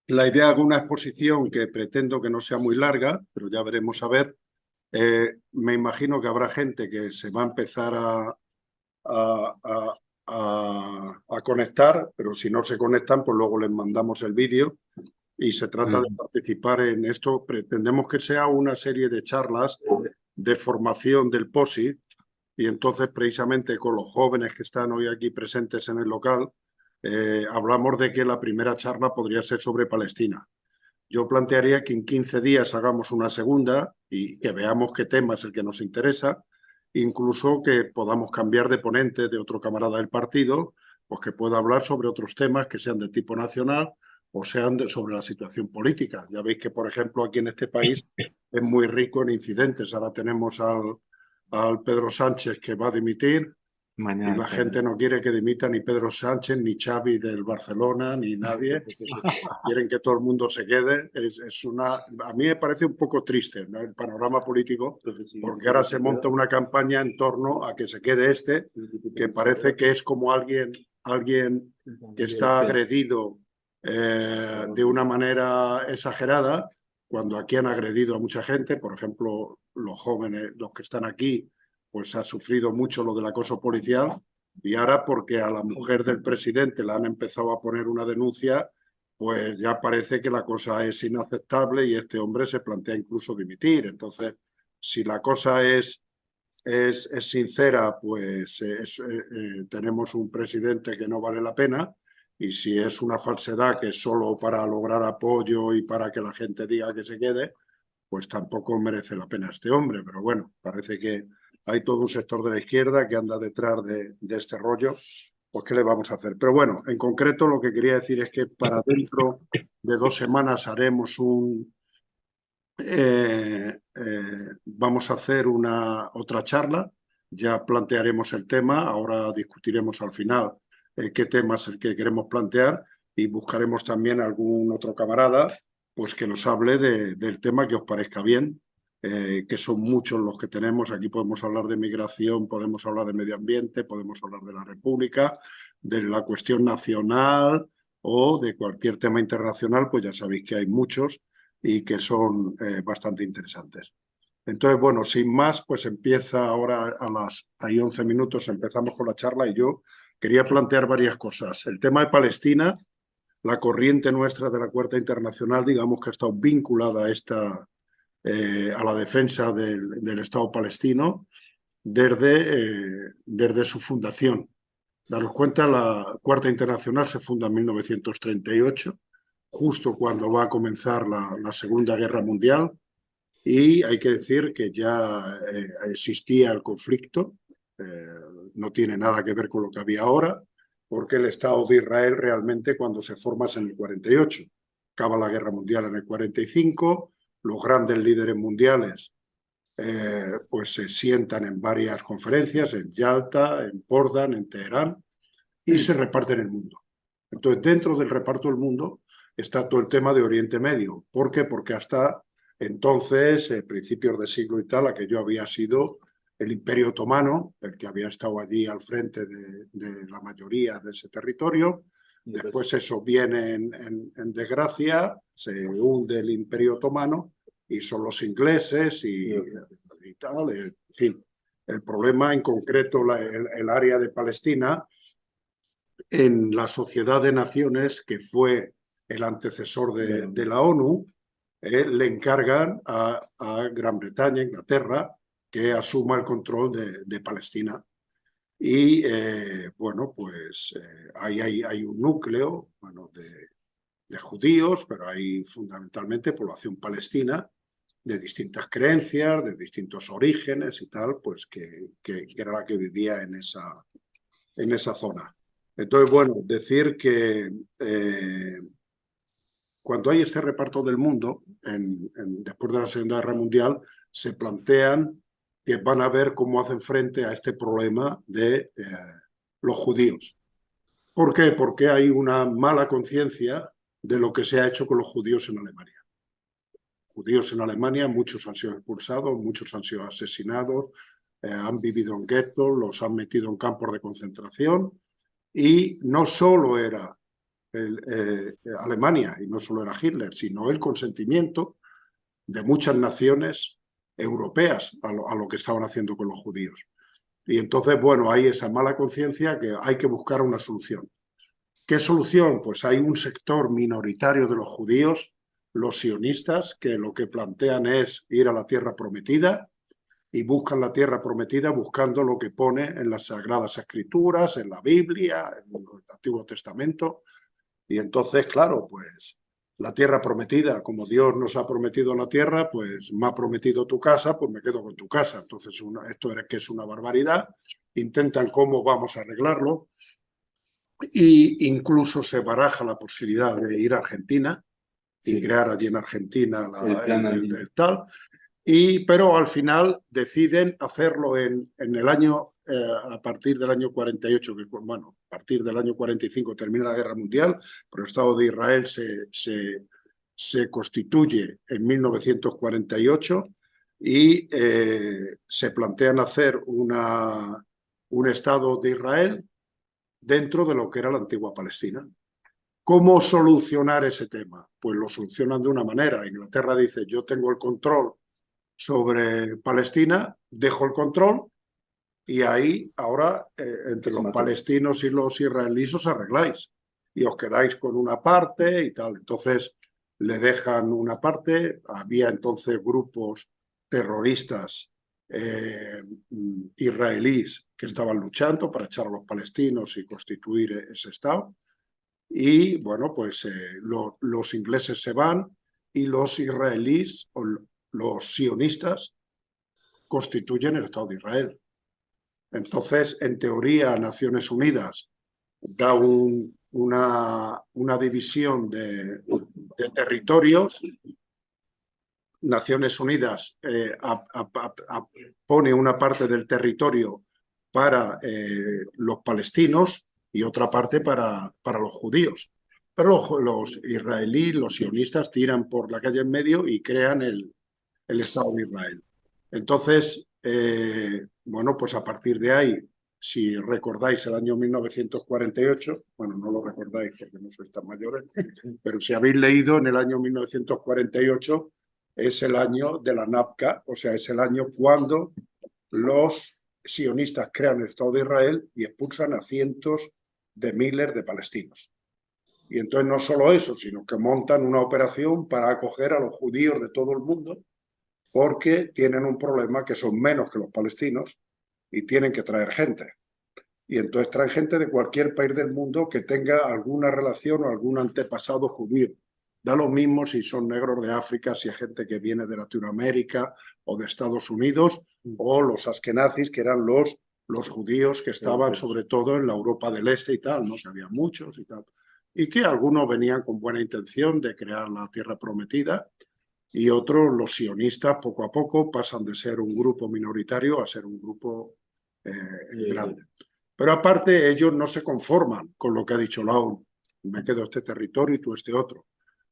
La idea de una exposición que pretendo que no sea muy larga, pero ya veremos a ver. Me imagino que habrá gente que se va a empezar a conectar, pero si no se conectan, pues luego les mandamos el vídeo y se trata de participar en esto. Pretendemos que sea una serie de charlas de formación del POSI y entonces precisamente con los jóvenes que están hoy aquí presentes en el local, hablamos de que la primera charla podría ser sobre Palestina. Yo plantearía que en 15 días hagamos una segunda y que veamos qué tema es el que nos interesa, incluso que podamos cambiar de ponente de otro camarada del partido, pues que pueda hablar sobre otros temas que sean de tipo nacional o sean sobre la situación política. Ya veis que, por ejemplo, aquí en este país es muy rico en incidentes. Ahora tenemos al Pedro Sánchez que va a dimitir. Y Mañana la gente no quiere que dimita ni Pedro Sánchez, ni Xavi del Barcelona, ni nadie. Quieren que todo el mundo se quede. A mí me parece un poco triste, ¿no?, el panorama político, porque ahora se monta una campaña en torno a que se quede este, que parece que es como alguien que está agredido de una manera exagerada, cuando aquí han agredido a mucha gente. Por ejemplo, los jóvenes, los que están aquí, pues ha sufrido mucho lo del acoso policial, y ahora porque a la mujer del presidente le han empezado a poner una denuncia, pues ya parece que la cosa es inaceptable y este hombre se plantea incluso dimitir. Entonces, si la cosa es sincera, pues tenemos un presidente que no vale la pena, y si es una falsedad que es solo para lograr apoyo y para que la gente diga que se quede, pues tampoco merece la pena este hombre. Pero bueno, parece que hay todo un sector de la izquierda que anda detrás de este rollo. Pues ¿qué le vamos a hacer? Pero bueno, en concreto lo que quería decir es que para dentro de 2 semanas haremos vamos a hacer otra charla. Ya plantearemos el tema, ahora discutiremos al final qué tema es el que queremos plantear, y buscaremos también algún otro camarada pues que nos hable del tema que os parezca bien, que son muchos los que tenemos. Aquí podemos hablar de migración, podemos hablar de medio ambiente, podemos hablar de la República, de la cuestión nacional o de cualquier tema internacional, pues ya sabéis que hay muchos y que son bastante interesantes. Entonces, bueno, sin más, pues empieza ahora hay 11 minutos, empezamos con la charla, y yo quería plantear varias cosas. El tema de Palestina, la corriente nuestra de la Cuarta Internacional, digamos que ha estado vinculada a la defensa del Estado palestino desde su fundación. Daros cuenta, la Cuarta Internacional se funda en 1938, justo cuando va a comenzar la Segunda Guerra Mundial, y hay que decir que ya existía el conflicto. No tiene nada que ver con lo que había ahora, porque el Estado de Israel realmente, cuando se forma, es en el 48. Acaba la Guerra Mundial en el 45, los grandes líderes mundiales pues se sientan en varias conferencias, en Yalta, en Potsdam, en Teherán, y se reparten el mundo. Entonces, dentro del reparto del mundo está todo el tema de Oriente Medio. ¿Por qué? Porque hasta entonces, principios de siglo y tal, aquello había sido el Imperio Otomano, el que había estado allí al frente de la mayoría de ese territorio. Después eso viene en desgracia, se hunde el Imperio Otomano y son los ingleses y tal. En fin, el problema en concreto, el área de Palestina, en la Sociedad de Naciones, que fue el antecesor de la ONU, le encargan a Gran Bretaña, Inglaterra, que asuma el control de Palestina. Y bueno, pues ahí hay un núcleo, bueno, de judíos, pero hay fundamentalmente población palestina de distintas creencias, de distintos orígenes y tal, pues que era la que vivía en esa zona. Entonces, bueno, decir que cuando hay este reparto del mundo, después de la Segunda Guerra Mundial, se plantean que van a ver cómo hacen frente a este problema de los judíos. ¿Por qué? Porque hay una mala conciencia de lo que se ha hecho con los judíos en Alemania. Judíos en Alemania, muchos han sido expulsados, muchos han sido asesinados, han vivido en guetos, los han metido en campos de concentración, y no solo era Alemania, y no solo era Hitler, sino el consentimiento de muchas naciones europeas a lo que estaban haciendo con los judíos. Y entonces, bueno, hay esa mala conciencia que hay que buscar una solución. ¿Qué solución? Pues hay un sector minoritario de los judíos, los sionistas, que lo que plantean es ir a la tierra prometida y buscan la tierra prometida buscando lo que pone en las Sagradas Escrituras, en la Biblia, en el Antiguo Testamento. Y entonces, claro, pues la tierra prometida, como Dios nos ha prometido la tierra, pues me ha prometido tu casa, pues me quedo con tu casa. Entonces, esto es que es una barbaridad. Intentan cómo vamos a arreglarlo. Y incluso se baraja la posibilidad de ir a Argentina y crear allí en Argentina el tal. Pero al final deciden hacerlo en el año, a partir del año 48, que bueno, a partir del año 45 termina la Guerra Mundial, pero el Estado de Israel se constituye en 1948 y se plantean hacer un Estado de Israel dentro de lo que era la antigua Palestina. ¿Cómo solucionar ese tema? Pues lo solucionan de una manera. Inglaterra dice, yo tengo el control sobre Palestina, dejo el control y ahí ahora entre los palestinos y los israelíes os arregláis y os quedáis con una parte y tal. Entonces le dejan una parte, había entonces grupos terroristas israelíes que estaban luchando para echar a los palestinos y constituir ese Estado. Y bueno, pues los ingleses se van y los israelíes, o los sionistas, constituyen el Estado de Israel. Entonces, en teoría, Naciones Unidas da una división de territorios. Naciones Unidas pone una parte del territorio para los palestinos y otra parte para los judíos. Pero los israelíes, los sionistas, tiran por la calle en medio y crean el Estado de Israel. Entonces, bueno, pues a partir de ahí, si recordáis el año 1948, bueno, no lo recordáis porque no sois tan mayores, pero si habéis leído, en el año 1948 es el año de la NAPCA, o sea, es el año cuando los sionistas crean el Estado de Israel y expulsan a cientos de miles de palestinos. Y entonces no solo eso, sino que montan una operación para acoger a los judíos de todo el mundo, porque tienen un problema que son menos que los palestinos y tienen que traer gente. Y entonces traen gente de cualquier país del mundo que tenga alguna relación o algún antepasado judío. Da lo mismo si son negros de África, si hay gente que viene de Latinoamérica o de Estados Unidos, o los askenazis, que eran los judíos que estaban sobre todo en la Europa del Este y tal, ¿no? Que había muchos y tal. Y que algunos venían con buena intención de crear la tierra prometida, y otros, los sionistas, poco a poco pasan de ser un grupo minoritario a ser un grupo grande. Pero aparte, ellos no se conforman con lo que ha dicho la ONU. Me quedo este territorio y tú este otro.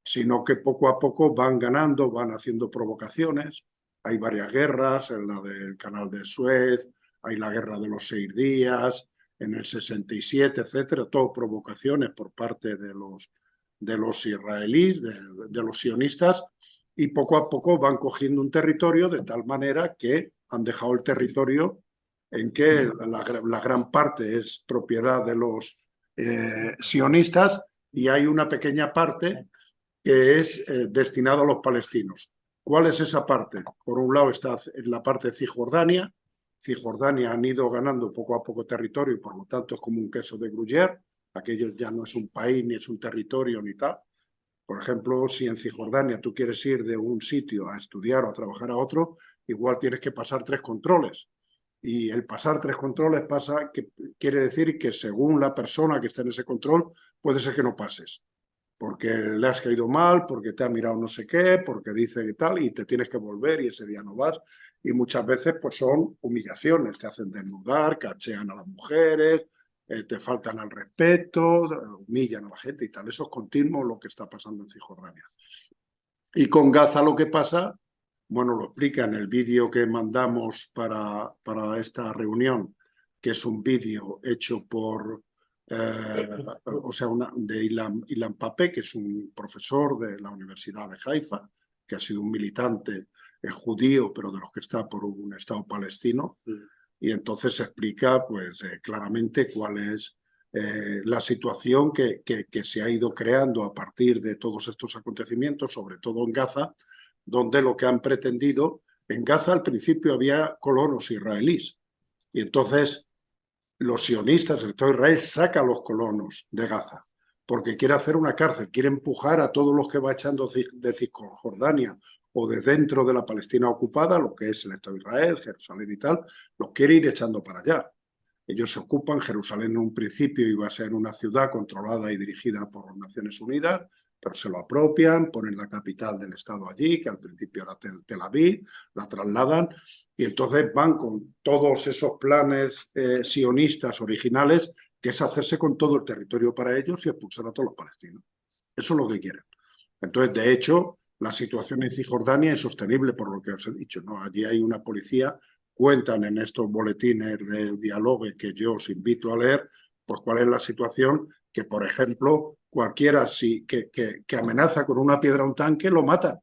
Sino que poco a poco van ganando, van haciendo provocaciones. Hay varias guerras, en la del Canal de Suez, hay la guerra de los 6 días, en el 67, etcétera. Todo provocaciones por parte de los israelíes, de los sionistas, y poco a poco van cogiendo un territorio de tal manera que han dejado el territorio en que la gran parte es propiedad de los sionistas y hay una pequeña parte que es destinada a los palestinos. ¿Cuál es esa parte? Por un lado está la parte de Cisjordania. Cisjordania han ido ganando poco a poco territorio y por lo tanto es como un queso de Gruyère. Aquello ya no es un país, ni es un territorio, ni tal. Por ejemplo, si en Cisjordania tú quieres ir de un sitio a estudiar o a trabajar a otro, igual tienes que pasar 3 controles. Y el pasar 3 controles quiere decir que según la persona que está en ese control, puede ser que no pases. Porque le has caído mal, porque te ha mirado no sé qué, porque dice que tal, y te tienes que volver y ese día no vas. Y muchas veces pues son humillaciones, te hacen desnudar, cachean a las mujeres, te faltan al respeto, humillan a la gente y tal. Eso es continuo lo que está pasando en Cisjordania. Y con Gaza lo que pasa, bueno, lo explica en el vídeo que mandamos para esta reunión, que es un vídeo hecho por o sea, de Ilan Pappé, que es un profesor de la Universidad de Haifa, que ha sido un militante judío, pero de los que está por un Estado palestino, y entonces se explica pues, claramente cuál es la situación que se ha ido creando a partir de todos estos acontecimientos, sobre todo en Gaza, donde lo que han pretendido, en Gaza al principio había colonos israelíes, y entonces los sionistas, el Estado de Israel, saca a los colonos de Gaza porque quiere hacer una cárcel, quiere empujar a todos los que va echando de Cisjordania o de dentro de la Palestina ocupada, lo que es el Estado de Israel, Jerusalén y tal, los quiere ir echando para allá. Ellos se ocupan, Jerusalén en un principio iba a ser una ciudad controlada y dirigida por las Naciones Unidas, pero se lo apropian, ponen la capital del Estado allí, que al principio era Tel Aviv, la trasladan, y entonces van con todos esos planes sionistas originales, que es hacerse con todo el territorio para ellos y expulsar a todos los palestinos. Eso es lo que quieren. Entonces, de hecho, la situación en Cisjordania es sostenible por lo que os he dicho, ¿no? Allí hay una policía, cuentan en estos boletines del diálogo que yo os invito a leer, pues cuál es la situación que, por ejemplo, cualquiera que amenaza con una piedra a un tanque, lo matan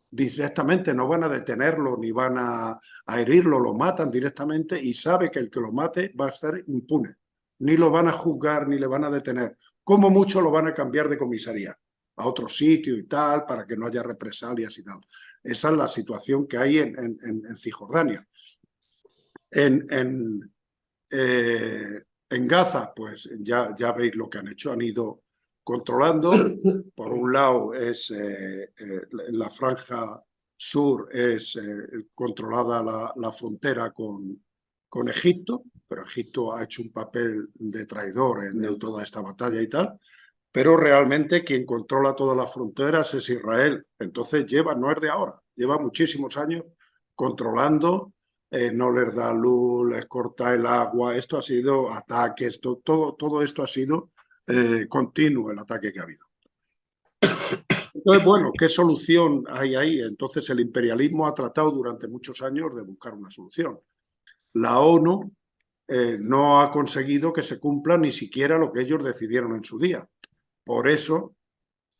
directamente, no van a detenerlo ni van a herirlo, lo matan directamente y sabe que el que lo mate va a estar impune. Ni lo van a juzgar ni le van a detener. Como mucho lo van a cambiar de comisaría a otro sitio y tal, para que no haya represalias y tal. Esa es la situación que hay en Cisjordania. En Gaza, pues ya veis lo que han hecho, han ido controlando. Por un lado es la franja sur es controlada la frontera con Egipto, pero Egipto ha hecho un papel de traidor en toda esta batalla y tal, pero realmente quien controla todas las fronteras es Israel. Entonces no es de ahora, lleva muchísimos años controlando, no les da luz, les corta el agua, esto ha sido ataques, todo esto ha sido continuo el ataque que ha habido. Entonces, bueno, ¿qué solución hay ahí? Entonces el imperialismo ha tratado durante muchos años de buscar una solución. La ONU no ha conseguido que se cumpla ni siquiera lo que ellos decidieron en su día. Por eso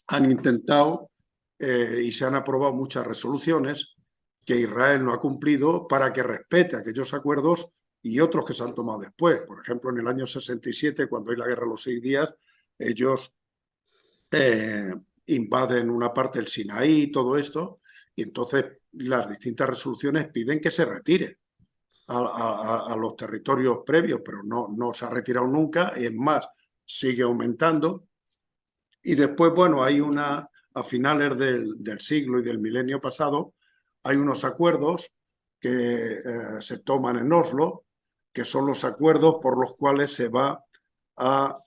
han intentado y se han aprobado muchas resoluciones que Israel no ha cumplido para que respete aquellos acuerdos y otros que se han tomado después. Por ejemplo, en el año 67, cuando hay la guerra de los 6 días, ellos invaden una parte del Sinaí y todo esto, y entonces las distintas resoluciones piden que se retire a los territorios previos, pero no se ha retirado nunca, y es más, sigue aumentando. Y después, bueno, a finales del siglo y del milenio pasado, hay unos acuerdos que se toman en Oslo, que son los acuerdos por los cuales se va a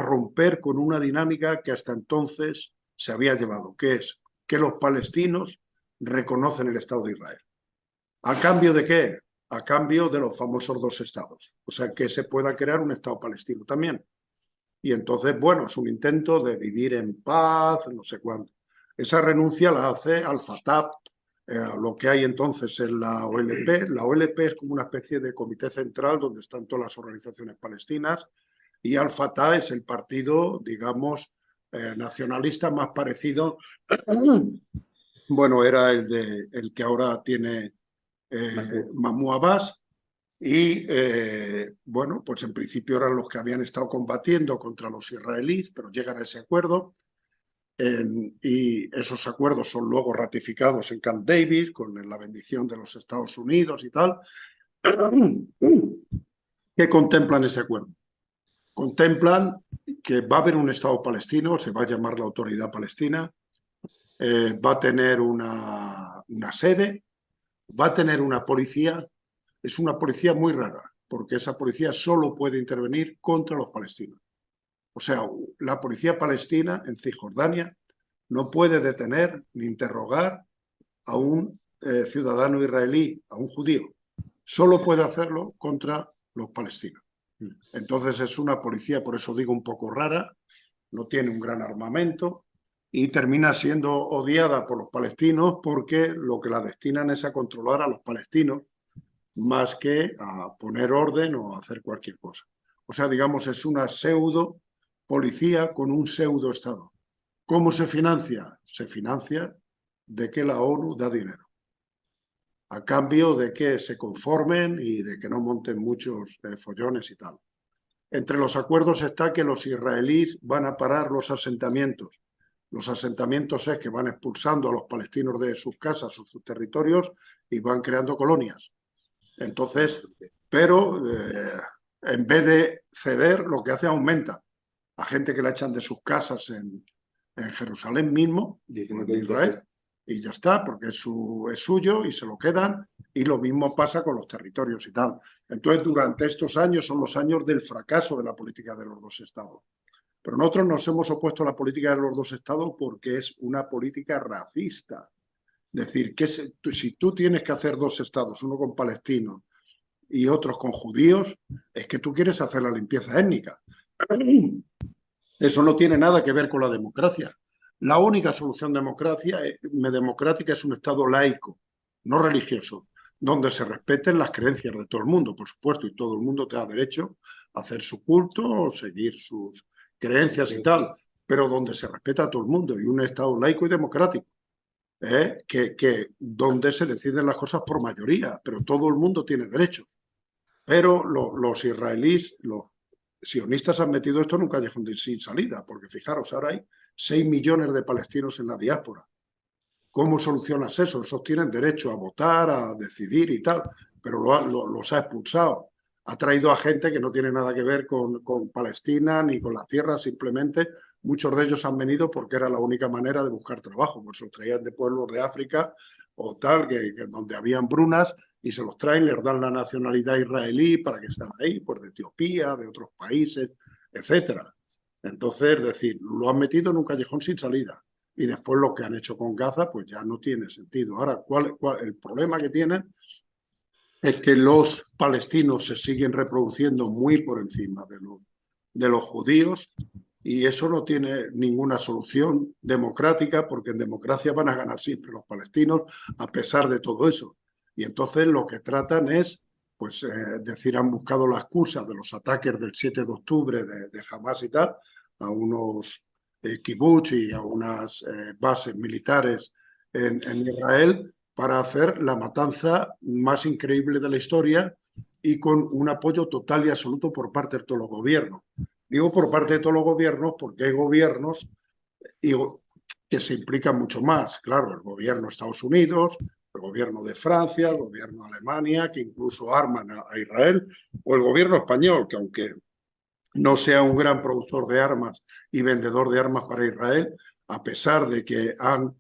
romper con una dinámica que hasta entonces se había llevado, que es que los palestinos reconocen el Estado de Israel. ¿A cambio de qué? A cambio de los famosos dos estados. O sea, que se pueda crear un Estado palestino también. Y entonces, bueno, es un intento de vivir en paz, no sé cuánto. Esa renuncia la hace Al-Fatah, lo que hay entonces en la OLP. La OLP es como una especie de comité central donde están todas las organizaciones palestinas y Al-Fatah es el partido, digamos, nacionalista más parecido. Bueno, era el que ahora tiene Mahmoud Abbas. Y bueno, pues en principio eran los que habían estado combatiendo contra los israelíes, pero llegan a ese acuerdo y esos acuerdos son luego ratificados en Camp David con la bendición de los Estados Unidos y tal. ¿Qué contemplan ese acuerdo? Contemplan que va a haber un Estado palestino, se va a llamar la Autoridad Palestina, va a tener una sede, va a tener una policía. Es una policía muy rara, porque esa policía solo puede intervenir contra los palestinos. O sea, la policía palestina en Cisjordania no puede detener ni interrogar a un ciudadano israelí, a un judío. Solo puede hacerlo contra los palestinos. Entonces es una policía, por eso digo, un poco rara, no tiene un gran armamento y termina siendo odiada por los palestinos porque lo que la destinan es a controlar a los palestinos más que a poner orden o a hacer cualquier cosa. O sea, digamos, es una pseudo policía con un pseudo Estado. ¿Cómo se financia? Se financia de que la ONU da dinero, a cambio de que se conformen y de que no monten muchos follones y tal. Entre los acuerdos está que los israelíes van a parar los asentamientos. Los asentamientos es que van expulsando a los palestinos de sus casas o sus territorios y van creando colonias. Entonces, pero en vez de ceder, lo que hace aumenta a gente que la echan de sus casas en Jerusalén mismo, en Israel, y ya está, porque es suyo y se lo quedan, y lo mismo pasa con los territorios y tal. Entonces, durante estos años son los años del fracaso de la política de los dos estados. Pero nosotros nos hemos opuesto a la política de los dos estados porque es una política racista. Es decir, que si tú tienes que hacer dos estados, uno con palestinos y otros con judíos, es que tú quieres hacer la limpieza étnica. Eso no tiene nada que ver con la democracia. La única solución democrática es un Estado laico, no religioso, donde se respeten las creencias de todo el mundo, por supuesto, y todo el mundo te da derecho a hacer su culto o seguir sus creencias y tal, pero donde se respeta a todo el mundo y un Estado laico y democrático, donde se deciden las cosas por mayoría, pero todo el mundo tiene derecho. Pero los israelíes, los sionistas han metido esto en un callejón sin salida, porque fijaros, ahora hay 6 millones de palestinos en la diáspora. ¿Cómo solucionas eso? Esos tienen derecho a votar, a decidir y tal, pero los ha expulsado. Ha traído a gente que no tiene nada que ver con Palestina ni con la tierra, simplemente muchos de ellos han venido porque era la única manera de buscar trabajo, pues se los traían de pueblos de África o tal, donde habían brunas y se los traen, les dan la nacionalidad israelí para que estén ahí, pues de Etiopía, de otros países, etcétera. Entonces, es decir, lo han metido en un callejón sin salida. Y después lo que han hecho con Gaza, pues ya no tiene sentido. Ahora, el problema que tienen es que los palestinos se siguen reproduciendo muy por encima de los judíos y eso no tiene ninguna solución democrática porque en democracia van a ganar siempre los palestinos a pesar de todo eso. Y entonces lo que tratan es, pues, decir, han buscado la excusa de los ataques del 7 de octubre de Hamas y tal, a unos kibutz y a unas bases militares en Israel para hacer la matanza más increíble de la historia y con un apoyo total y absoluto por parte de todos los gobiernos. Digo por parte de todos los gobiernos porque hay gobiernos que se implican mucho más. Claro, el gobierno de Estados Unidos, el gobierno de Francia, el gobierno de Alemania, que incluso arman a Israel, o el gobierno español, que aunque no sea un gran productor de armas y vendedor de armas para Israel, a pesar de que han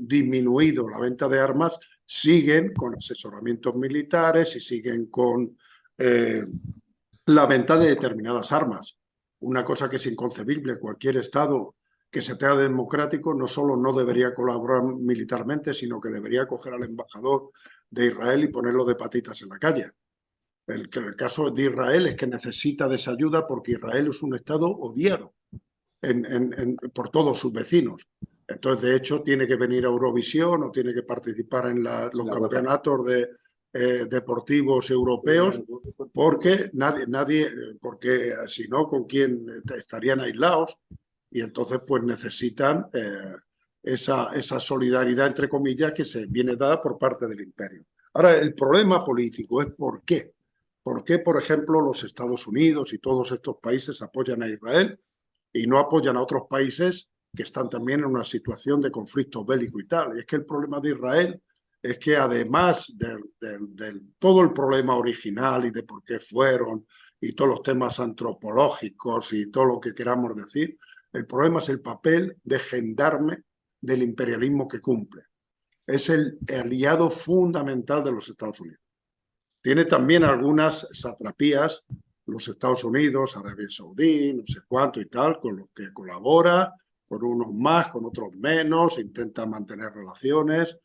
disminuido la venta de armas, siguen con asesoramientos militares y siguen con la venta de determinadas armas. Una cosa que es inconcebible. Cualquier Estado que se tenga democrático no solo no debería colaborar militarmente, sino que debería coger al embajador de Israel y ponerlo de patitas en la calle. El caso de Israel es que necesita de esa ayuda porque Israel es un Estado odiado por todos sus vecinos. Entonces, de hecho, tiene que venir a Eurovisión o tiene que participar en los campeonatos deportivos europeos porque porque si no, ¿con quién estarían aislados? Y entonces, pues necesitan esa solidaridad, entre comillas, que se viene dada por parte del imperio. Ahora, el problema político es ¿por qué? ¿Por qué, por ejemplo, los Estados Unidos y todos estos países apoyan a Israel y no apoyan a otros países que están también en una situación de conflicto bélico y tal? Y es que el problema de Israel es que además de todo el problema original y de por qué fueron y todos los temas antropológicos y todo lo que queramos decir, el problema es el papel de gendarme del imperialismo que cumple. Es el aliado fundamental de los Estados Unidos. Tiene también algunas satrapías, los Estados Unidos, Arabia Saudí, no sé cuánto y tal, con los que colabora, con unos más, con otros menos, intenta mantener relaciones.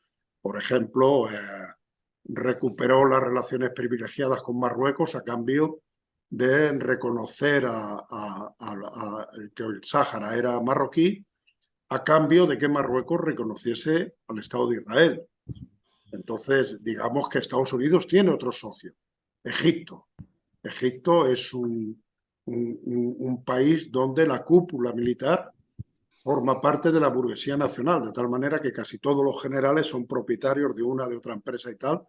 Por ejemplo, recuperó las relaciones privilegiadas con Marruecos a cambio de reconocer que el Sáhara era marroquí, a cambio de que Marruecos reconociese al Estado de Israel. Entonces, digamos que Estados Unidos tiene otro socio, Egipto. Egipto es un país donde la cúpula militar forma parte de la burguesía nacional, de tal manera que casi todos los generales son propietarios de una, de otra empresa y tal,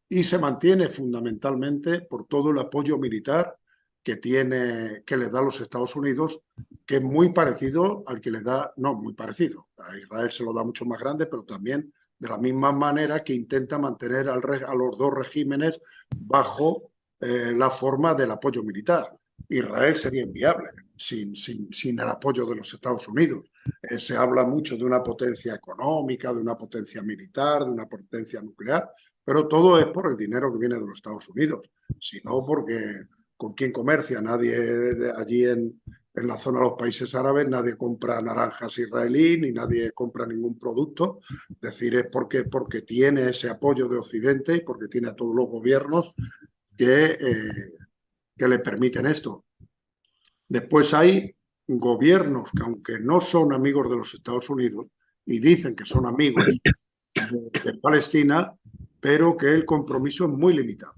y se mantiene fundamentalmente por todo el apoyo militar que le da los Estados Unidos, que es muy parecido al que le da, no, muy parecido, a Israel se lo da mucho más grande, pero también de la misma manera que intenta mantener a los dos regímenes bajo la forma del apoyo militar. Israel sería inviable sin el apoyo de los Estados Unidos. Se habla mucho de una potencia económica, de una potencia militar, de una potencia nuclear, pero todo es por el dinero que viene de los Estados Unidos, sino porque con quién comercia. Nadie allí en la zona de los países árabes, nadie compra naranjas israelí, ni nadie compra ningún producto. Es decir, es porque tiene ese apoyo de Occidente y porque tiene a todos los gobiernos que le permiten esto. Después hay gobiernos que, aunque no son amigos de los Estados Unidos y dicen que son amigos de Palestina, pero que el compromiso es muy limitado.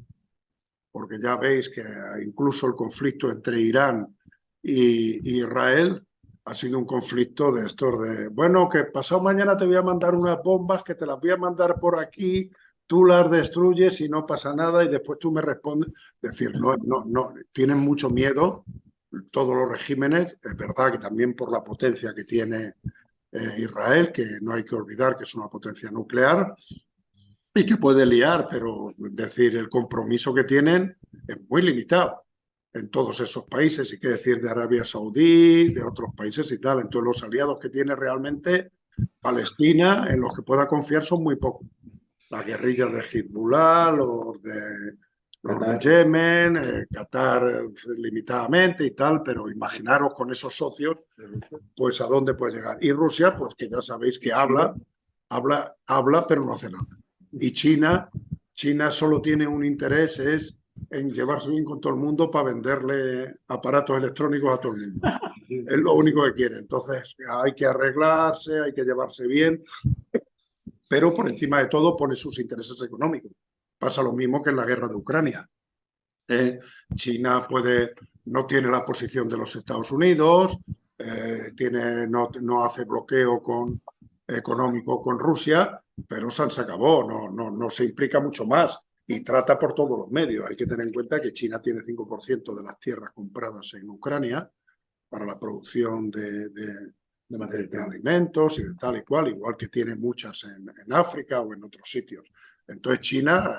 Porque ya veis que incluso el conflicto entre Irán y Israel ha sido un conflicto de estos de, bueno, que pasado mañana te voy a mandar unas bombas, que te las voy a mandar por aquí, tú las destruyes y no pasa nada y después tú me respondes. Es decir, no, tienen mucho miedo todos los regímenes, es verdad que también por la potencia que tiene Israel, que no hay que olvidar que es una potencia nuclear y que puede liar, pero es decir, el compromiso que tienen es muy limitado en todos esos países, y qué decir de Arabia Saudí, de otros países y tal. Entonces los aliados que tiene realmente Palestina, en los que pueda confiar, son muy pocos. Las guerrillas de Hezbollah, los de Yemen, Qatar limitadamente y tal, pero imaginaros con esos socios, pues a dónde puede llegar. Y Rusia, pues que ya sabéis que habla, pero no hace nada. Y China solo tiene un interés, es en llevarse bien con todo el mundo para venderle aparatos electrónicos a todo el mundo. Es lo único que quiere. Entonces hay que arreglarse, hay que llevarse bien, pero por encima de todo pone sus intereses económicos. Pasa lo mismo que en la guerra de Ucrania. China no tiene la posición de los Estados Unidos, no hace bloqueo económico con Rusia, pero se acabó, no se implica mucho más y trata por todos los medios. Hay que tener en cuenta que China tiene 5% de las tierras compradas en Ucrania para la producción de alimentos y de tal y cual, igual que tiene muchas en África o en otros sitios. Entonces China,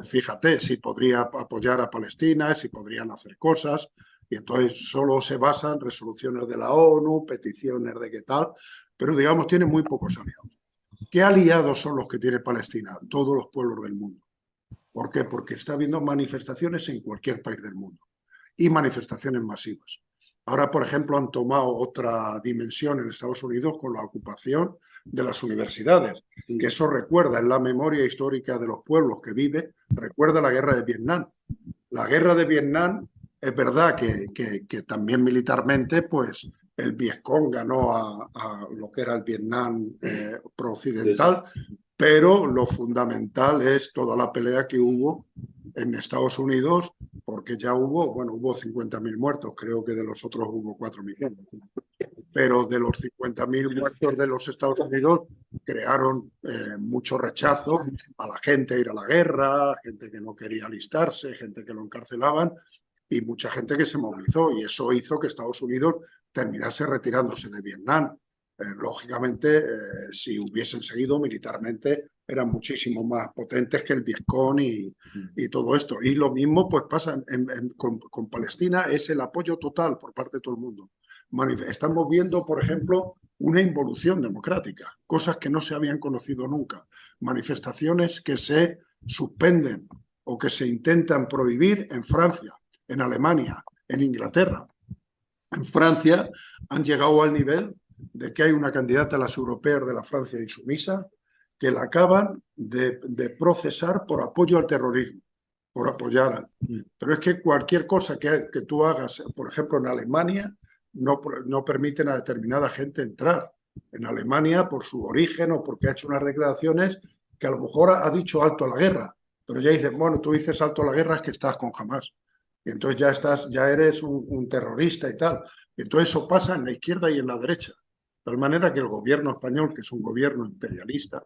fíjate, si podría apoyar a Palestina, si podrían hacer cosas, y entonces solo se basan resoluciones de la ONU, peticiones de qué tal, pero digamos tiene muy pocos aliados. ¿Qué aliados son los que tiene Palestina? Todos los pueblos del mundo. ¿Por qué? Porque está habiendo manifestaciones en cualquier país del mundo y manifestaciones masivas. Ahora, por ejemplo, han tomado otra dimensión en Estados Unidos con la ocupación de las universidades, que eso recuerda en la memoria histórica de los pueblos que vive, recuerda la guerra de Vietnam. La guerra de Vietnam es verdad que también militarmente, pues el Vietcong ganó a lo que era el Vietnam pro-occidental, pero lo fundamental es toda la pelea que hubo en Estados Unidos, porque ya hubo 50.000 muertos, creo que de los otros hubo 4 millones. Pero de los 50.000 muertos de los Estados Unidos crearon mucho rechazo a la gente a ir a la guerra, gente que no quería alistarse, gente que lo encarcelaban y mucha gente que se movilizó, y eso hizo que Estados Unidos terminase retirándose de Vietnam. Lógicamente, si hubiesen seguido militarmente, eran muchísimo más potentes que el Vietcong y todo esto. Y lo mismo pues pasa con Palestina, es el apoyo total por parte de todo el mundo. Estamos viendo, por ejemplo, una involución democrática, cosas que no se habían conocido nunca, manifestaciones que se suspenden o que se intentan prohibir en Francia, en Alemania, en Inglaterra. En Francia han llegado al nivel de que hay una candidata a las europeas de la Francia insumisa que la acaban de procesar por apoyo al terrorismo, por apoyar. Pero es que cualquier cosa que tú hagas, por ejemplo, en Alemania, no permiten a determinada gente entrar. En Alemania, por su origen o porque ha hecho unas declaraciones que a lo mejor ha dicho alto a la guerra, pero ya dicen, bueno, tú dices alto a la guerra es que estás con Hamas. Y entonces ya eres un terrorista y tal. Y entonces eso pasa en la izquierda y en la derecha. De tal manera que el gobierno español, que es un gobierno imperialista,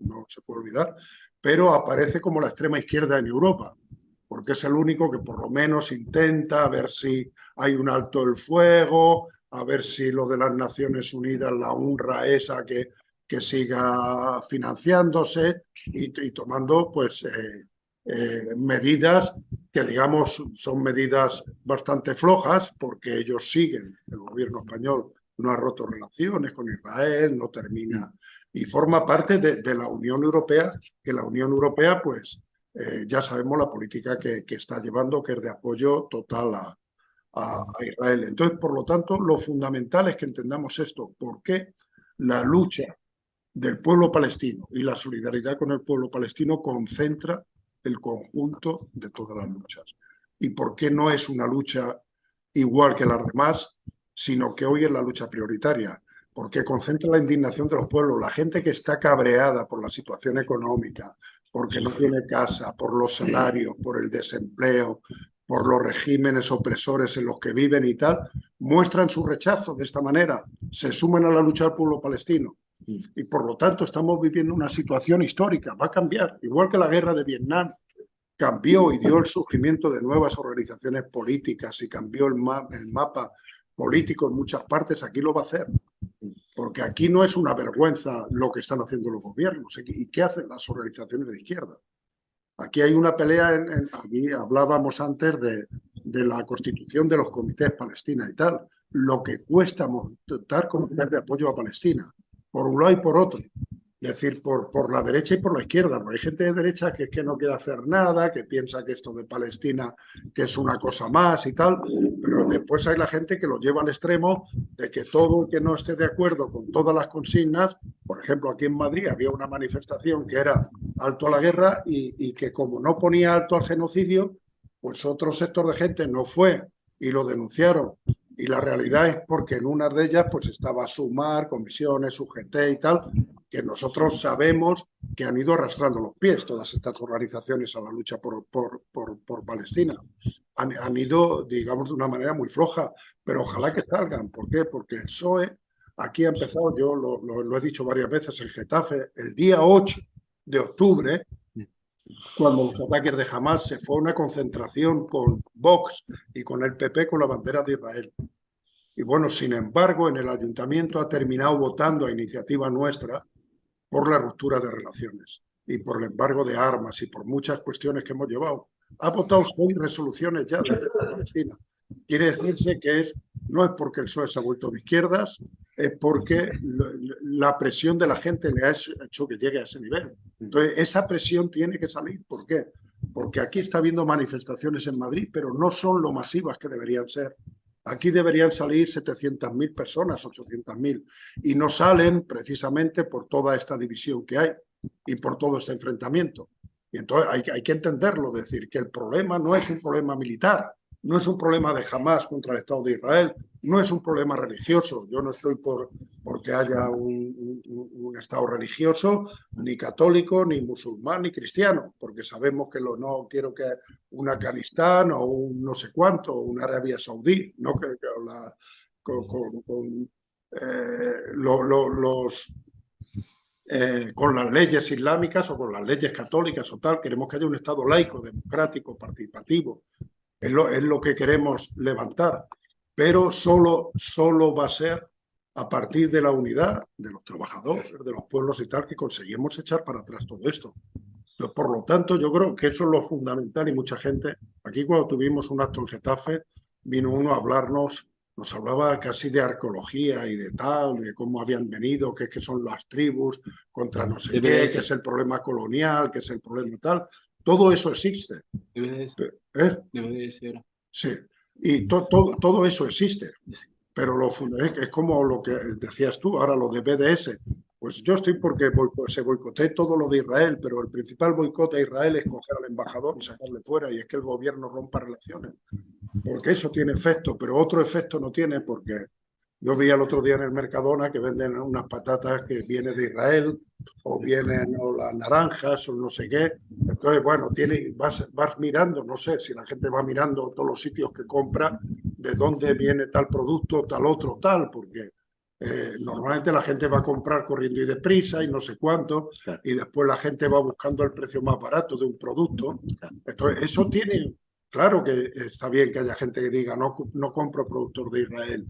no se puede olvidar, pero aparece como la extrema izquierda en Europa, porque es el único que por lo menos intenta a ver si hay un alto el fuego, a ver si lo de las Naciones Unidas, la UNRWA esa que siga financiándose y tomando pues medidas que digamos son medidas bastante flojas porque ellos siguen, el gobierno español no ha roto relaciones con Israel, no termina y forma parte de la Unión Europea, que la Unión Europea pues ya sabemos la política que está llevando, que es de apoyo total a Israel. Entonces, por lo tanto, lo fundamental es que entendamos esto, por qué la lucha del pueblo palestino y la solidaridad con el pueblo palestino concentra el conjunto de todas las luchas. Y por qué no es una lucha igual que las demás, sino que hoy es la lucha prioritaria, porque concentra la indignación de los pueblos, la gente que está cabreada por la situación económica, porque no tiene casa, por los salarios, por el desempleo, por los regímenes opresores en los que viven y tal, muestran su rechazo de esta manera, se suman a la lucha del pueblo palestino. Y por lo tanto estamos viviendo una situación histórica, va a cambiar, igual que la guerra de Vietnam cambió y dio el surgimiento de nuevas organizaciones políticas y cambió el mapa político en muchas partes, aquí lo va a hacer. Porque aquí no es una vergüenza lo que están haciendo los gobiernos. ¿Y qué hacen las organizaciones de izquierda? Aquí hay una pelea, aquí hablábamos antes de la constitución de los comités Palestina y tal, lo que cuesta montar comités de apoyo a Palestina, por un lado y por otro. Es decir, por la derecha y por la izquierda. Porque hay gente de derecha que es que no quiere hacer nada, que piensa que esto de Palestina que es una cosa más y tal, pero después hay la gente que lo lleva al extremo de que todo el que no esté de acuerdo con todas las consignas, por ejemplo, aquí en Madrid había una manifestación que era alto a la guerra y que como no ponía alto al genocidio, pues otro sector de gente no fue y lo denunciaron. Y la realidad es porque en una de ellas pues estaba Sumar, comisiones, UGT y tal, que nosotros sabemos que han ido arrastrando los pies todas estas organizaciones a la lucha por Palestina. Han ido, digamos, de una manera muy floja, pero ojalá que salgan. ¿Por qué? Porque el PSOE aquí ha empezado, yo lo he dicho varias veces en Getafe, el día 8 de octubre, cuando los ataques de Hamas se fue a una concentración con Vox y con el PP con la bandera de Israel. Y bueno, sin embargo, en el ayuntamiento ha terminado votando a iniciativa nuestra por la ruptura de relaciones y por el embargo de armas y por muchas cuestiones que hemos llevado. Ha votado 6 resoluciones ya de Palestina. Quiere decirse que no es porque el PSOE se ha vuelto de izquierdas, es porque la presión de la gente le ha hecho que llegue a ese nivel. Entonces, esa presión tiene que salir. ¿Por qué? Porque aquí está habiendo manifestaciones en Madrid, pero no son lo masivas que deberían ser. Aquí deberían salir 700.000 personas, 800.000, y no salen precisamente por toda esta división que hay y por todo este enfrentamiento. Y entonces hay que entenderlo, decir que el problema no es un problema militar, no es un problema de Hamas contra el Estado de Israel, no es un problema religioso. Yo no estoy porque haya un Estado religioso, ni católico, ni musulmán, ni cristiano, porque sabemos que no quiero que un Afganistán o un no sé cuánto, o una Arabia Saudí, no con las leyes islámicas o con las leyes católicas o tal. Queremos que haya un Estado laico, democrático, participativo. Es lo que queremos levantar, pero solo va a ser a partir de la unidad de los trabajadores, de los pueblos y tal, que conseguimos echar para atrás todo esto. Entonces, por lo tanto, yo creo que eso es lo fundamental y mucha gente, aquí cuando tuvimos un acto en Getafe, vino uno a hablarnos, nos hablaba casi de arqueología y de tal, de cómo habían venido, que son las tribus contra no sé qué, que es el problema colonial, que es el problema tal. Todo eso existe. ¿Eh? Sí, y todo eso existe, pero es como lo que decías tú, ahora lo de BDS. Pues yo estoy porque se boicotee todo lo de Israel, pero el principal boicot a Israel es coger al embajador y sacarle fuera, y es que el gobierno rompa relaciones, porque eso tiene efecto, pero otro efecto no tiene, porque Yo vi el otro día en el Mercadona que venden unas patatas que vienen de Israel o vienen o las naranjas o no sé qué. Entonces, bueno, vas mirando, no sé si la gente va mirando todos los sitios que compra, de dónde viene tal producto, tal otro, tal, porque normalmente la gente va a comprar corriendo y deprisa y no sé cuánto, Claro. y después la gente va buscando el precio más barato de un producto. Entonces, eso tiene, claro que está bien que haya gente que diga, no, no compro productos de Israel,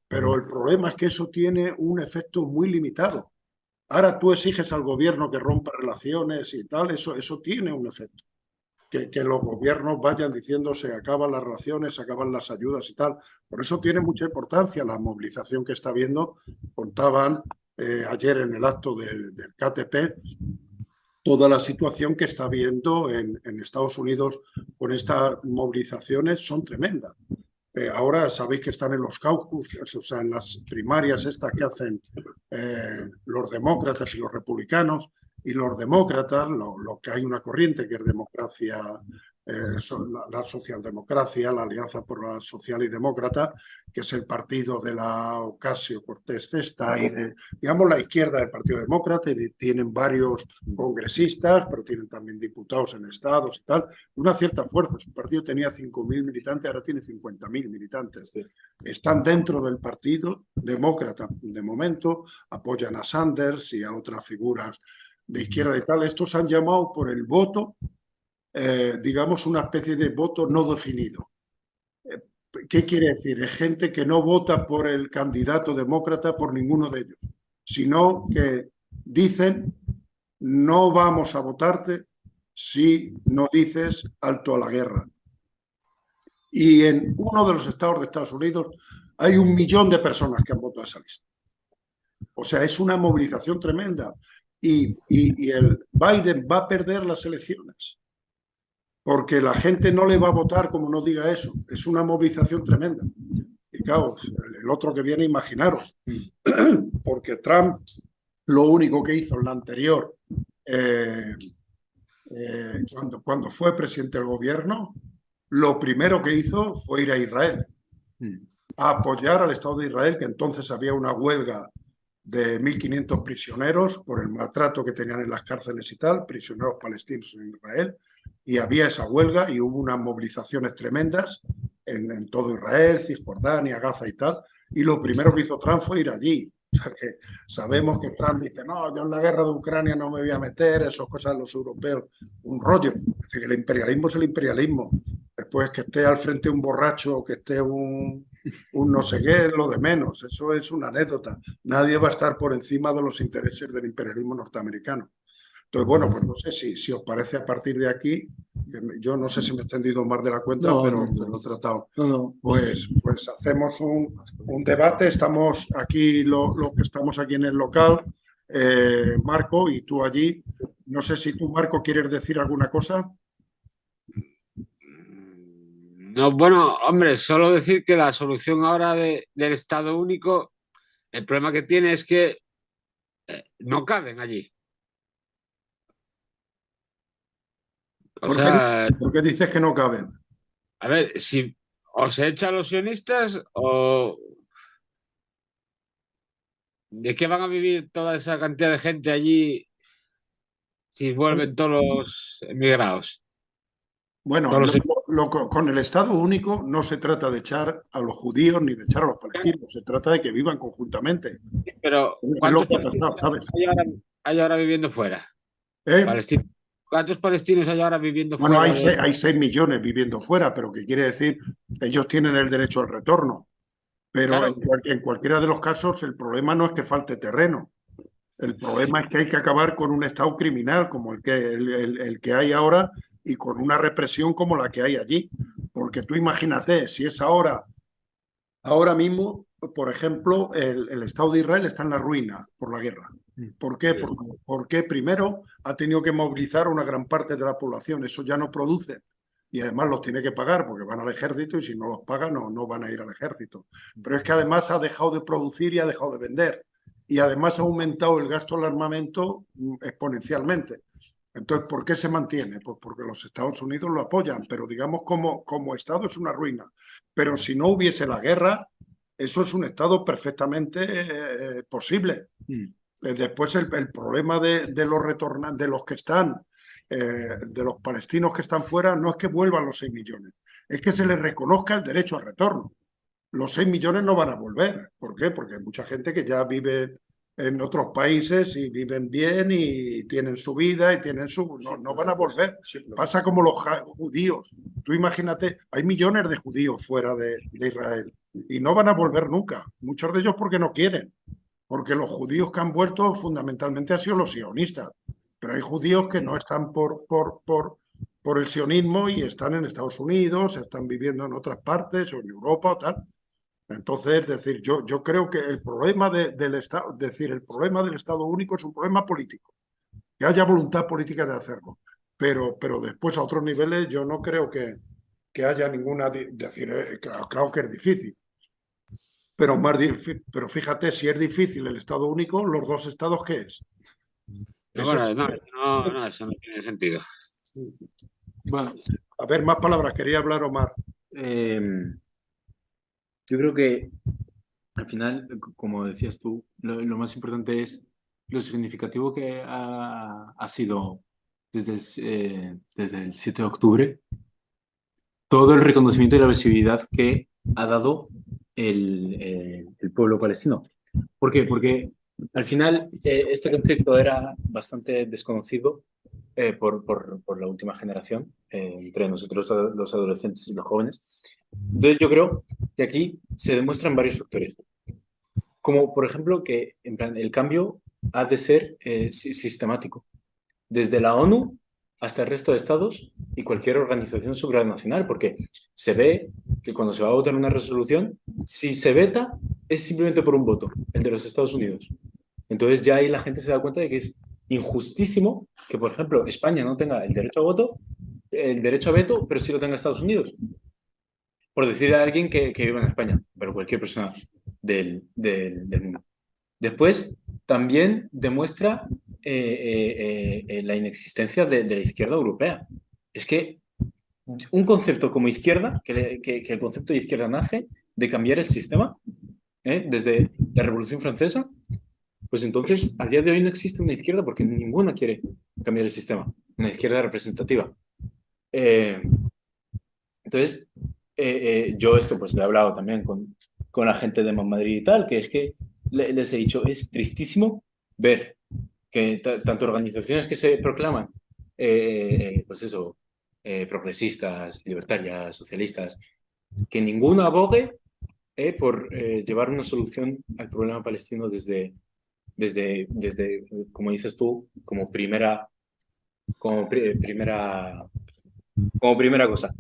pero el problema es que eso tiene un efecto muy limitado. Ahora tú exiges al gobierno que rompa relaciones y tal, eso tiene un efecto. Que los gobiernos vayan diciendo se acaban las relaciones, se acaban las ayudas y tal. Por eso tiene mucha importancia la movilización que está habiendo. Contaban ayer en el acto del KTP toda la situación que está habiendo en Estados Unidos con estas movilizaciones son tremendas. Ahora sabéis que están en los caucus, o sea, en las primarias estas que hacen los demócratas y los republicanos, y los demócratas, lo que hay una corriente que es democracia, la socialdemocracia, la Alianza por la Social y Demócrata, que es el partido de la Ocasio-Cortez Cesta y de, digamos, la izquierda del Partido Demócrata, y tienen varios congresistas, pero tienen también diputados en estados y tal, una cierta fuerza. Su partido tenía 5.000 militantes, ahora tiene 50.000 militantes. Están dentro del Partido Demócrata de momento, apoyan a Sanders y a otras figuras de izquierda y tal. Estos han llamado por el voto, digamos, una especie de voto no definido. ¿Qué quiere decir? Es gente que no vota por el candidato demócrata, por ninguno de ellos, sino que dicen no vamos a votarte si no dices alto a la guerra. Y en uno de los estados de Estados Unidos hay 1 millón de personas que han votado esa lista. O sea, es una movilización tremenda. Y el Biden va a perder las elecciones porque la gente no le va a votar como no diga eso. Es una movilización tremenda. Y claro, el otro que viene, imaginaros, porque Trump lo único que hizo en la anterior, cuando fue presidente del gobierno, lo primero que hizo fue ir a Israel, a apoyar al Estado de Israel, que entonces había una huelga de 1.500 prisioneros por el maltrato que tenían en las cárceles y tal, prisioneros palestinos en Israel, y había esa huelga y hubo unas movilizaciones tremendas en todo Israel, Cisjordania, Gaza y tal, y lo primero que hizo Trump fue ir allí. O sea que sabemos que Trump dice, no, yo en la guerra de Ucrania no me voy a meter, eso es cosa de los europeos, un rollo. Es decir, el imperialismo es el imperialismo. Después que esté al frente un borracho o que esté un no sé qué, lo de menos. Eso es una anécdota. Nadie va a estar por encima de los intereses del imperialismo norteamericano. Entonces, bueno, pues no sé si os parece a partir de aquí, yo no sé si me he extendido más de la cuenta, No, pero no, lo he tratado. no, no. Pues hacemos un debate, estamos aquí, lo que estamos aquí en el local, Marco, y tú allí. No sé si tú, Marco, quieres decir alguna cosa. No, bueno, hombre, solo decir que la solución ahora del Estado único, el problema que tiene es que no caben allí. O ¿Por qué, sea, por qué dices que no caben? a ver, si o se echan los sionistas o ¿de qué van a vivir toda esa cantidad de gente allí si vuelven todos los emigrados? Bueno, Todos los... con el Estado único no se trata de echar a los judíos ni de echar a los palestinos, se trata de que vivan conjuntamente. Pero Es lo ¿cuántos que ha palestinos pasado, ¿sabes? hay ahora viviendo fuera? ¿Eh? Palestinos. ¿Cuántos palestinos hay ahora viviendo Bueno, fuera de... hay 6 millones viviendo fuera, pero que quiere decir, ellos tienen el derecho al retorno. Pero Claro, en cualquiera de los casos, el problema no es que falte terreno. El problema es que hay que acabar con un Estado criminal como el que hay ahora y con una represión como la que hay allí. Porque tú imagínate, si es ahora mismo, por ejemplo, el Estado de Israel está en la ruina por la guerra. ¿Por qué? Porque primero ha tenido que movilizar a una gran parte de la población, eso ya no produce. Y además los tiene que pagar porque van al ejército y si no los pagan no van a ir al ejército. Pero es que además ha dejado de producir y ha dejado de vender. Y además ha aumentado el gasto del armamento exponencialmente. Entonces, ¿por qué se mantiene? Pues porque los Estados Unidos lo apoyan, pero digamos como Estado es una ruina. Pero si no hubiese la guerra, eso es un Estado perfectamente posible. Después el problema de los de los que están, de los palestinos que están fuera, no es que vuelvan los 6 millones, es que se les reconozca el derecho al retorno. Los 6 millones no van a volver. ¿Por qué? Porque hay mucha gente que ya vive en otros países y viven bien y tienen su vida y tienen su... No van a volver. Pasa como los judíos. Tú imagínate, hay millones de judíos fuera de Israel y no van a volver nunca. Muchos de ellos porque no quieren. Porque los judíos que han vuelto fundamentalmente han sido los sionistas. Pero hay judíos que no están por el sionismo y están en Estados Unidos, están viviendo en otras partes o en Europa o tal. Entonces, decir, yo creo que el problema del Estado, decir, el problema del Estado único es un problema político, que haya voluntad política de hacerlo. Pero después a otros niveles yo no creo que haya ninguna, decir, claro que es difícil. Pero fíjate, si es difícil el Estado único, los dos estados, ¿qué es? Eso Bueno, es. no, eso no tiene sentido. Bueno, A ver, más palabras, quería hablar Omar. yo creo que al final, como decías tú, lo más importante es lo significativo que ha sido desde el 7 de octubre, todo el reconocimiento y la visibilidad que ha dado el pueblo palestino. ¿Por qué? Porque al final este conflicto era bastante desconocido por la última generación, entre nosotros los adolescentes y los jóvenes. Entonces yo creo que aquí se demuestran varios factores, como por ejemplo que en plan, el cambio ha de ser sistemático, desde la ONU hasta el resto de estados y cualquier organización supranacional, porque se ve que cuando se va a votar una resolución, si se veta es simplemente por un voto, el de los Estados Unidos. Entonces ya ahí la gente se da cuenta de que es injustísimo que, por ejemplo, España no tenga el derecho a voto, el derecho a veto, pero sí lo tenga Estados Unidos. Por decir a alguien que vive en España, pero cualquier persona del mundo. Después, también demuestra la inexistencia de la izquierda europea. Es que un concepto como izquierda, que el concepto de izquierda nace de cambiar el sistema, desde la Revolución Francesa, pues entonces a día de hoy no existe una izquierda porque ninguna quiere cambiar el sistema, una izquierda representativa. Entonces, yo esto pues lo he hablado también con la gente de Madrid y tal, que es que les he dicho, es tristísimo ver que tanto organizaciones que se proclaman, pues eso, progresistas, libertarias, socialistas, que ninguna abogue por llevar una solución al problema palestino desde, como dices tú, como primera cosa.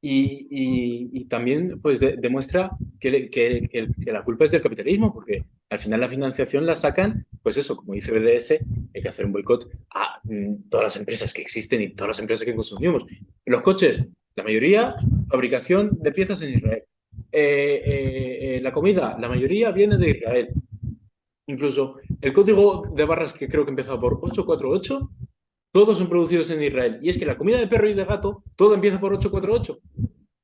Y también pues demuestra que la culpa es del capitalismo, porque al final la financiación la sacan, pues eso, como dice BDS, hay que hacer un boicot a todas las empresas que existen y todas las empresas que consumimos. Los coches, la mayoría, fabricación de piezas en Israel. La comida, la mayoría viene de Israel. Incluso el código de barras que creo que empezó por 848, todos son producidos en Israel. Y es que la comida de perro y de gato, todo empieza por 848.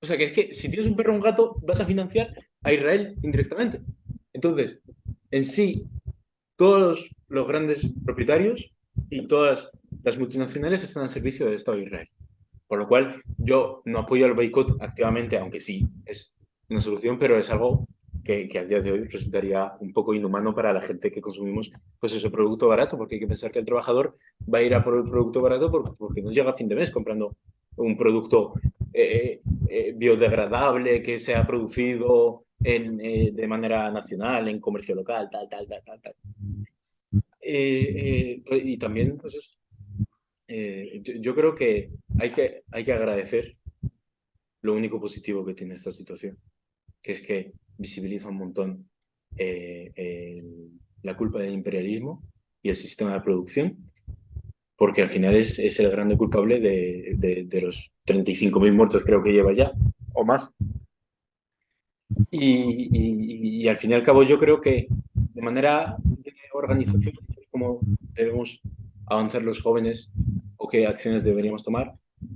O sea que es que si tienes un perro o un gato, vas a financiar a Israel indirectamente. Entonces, en sí, todos los grandes propietarios y todas las multinacionales están al servicio del Estado de Israel. Por lo cual, yo no apoyo el boicot activamente, aunque sí es una solución, pero es algo que a día de hoy resultaría un poco inhumano para la gente que consumimos pues ese producto barato, porque hay que pensar que el trabajador va a ir a por el producto barato porque no llega a fin de mes comprando un producto biodegradable que se ha producido de manera nacional, en comercio local, tal. Y también, pues eso, yo creo que hay que agradecer lo único positivo que tiene esta situación, que es que visibiliza un montón la culpa del imperialismo y el sistema de producción, porque al final es el grande culpable de los 35.000 muertos creo que lleva ya, o más. Y al fin y al cabo yo creo que de manera de organización, como debemos avanzar los jóvenes o qué acciones deberíamos tomar,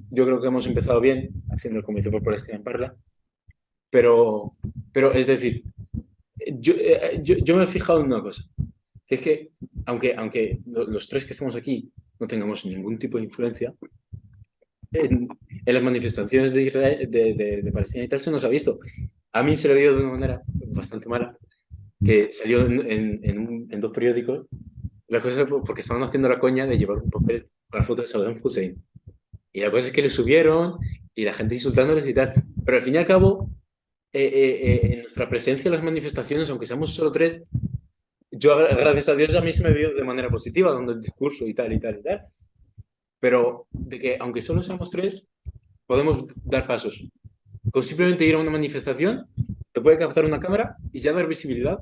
yo creo que hemos empezado bien haciendo el Comité por Palestina en Parla, pero es decir, Yo me he fijado en una cosa, que es que aunque los tres que estamos aquí no tengamos ningún tipo de influencia, en las manifestaciones de Israel, de Palestina y tal, se nos ha visto. A mí se lo dio de una manera bastante mala, que salió en dos periódicos. La cosa es porque estaban haciendo la coña de llevar un papel con la foto de Saddam Hussein. Y la cosa es que le subieron y la gente insultándoles y tal. Pero al fin y al cabo, en nuestra presencia en las manifestaciones, aunque seamos solo tres, yo, gracias a Dios, a mí se me vio de manera positiva, dando el discurso y tal y tal y tal. Pero de que, aunque solo seamos tres, podemos dar pasos. Con simplemente ir a una manifestación, te puede captar una cámara y ya dar visibilidad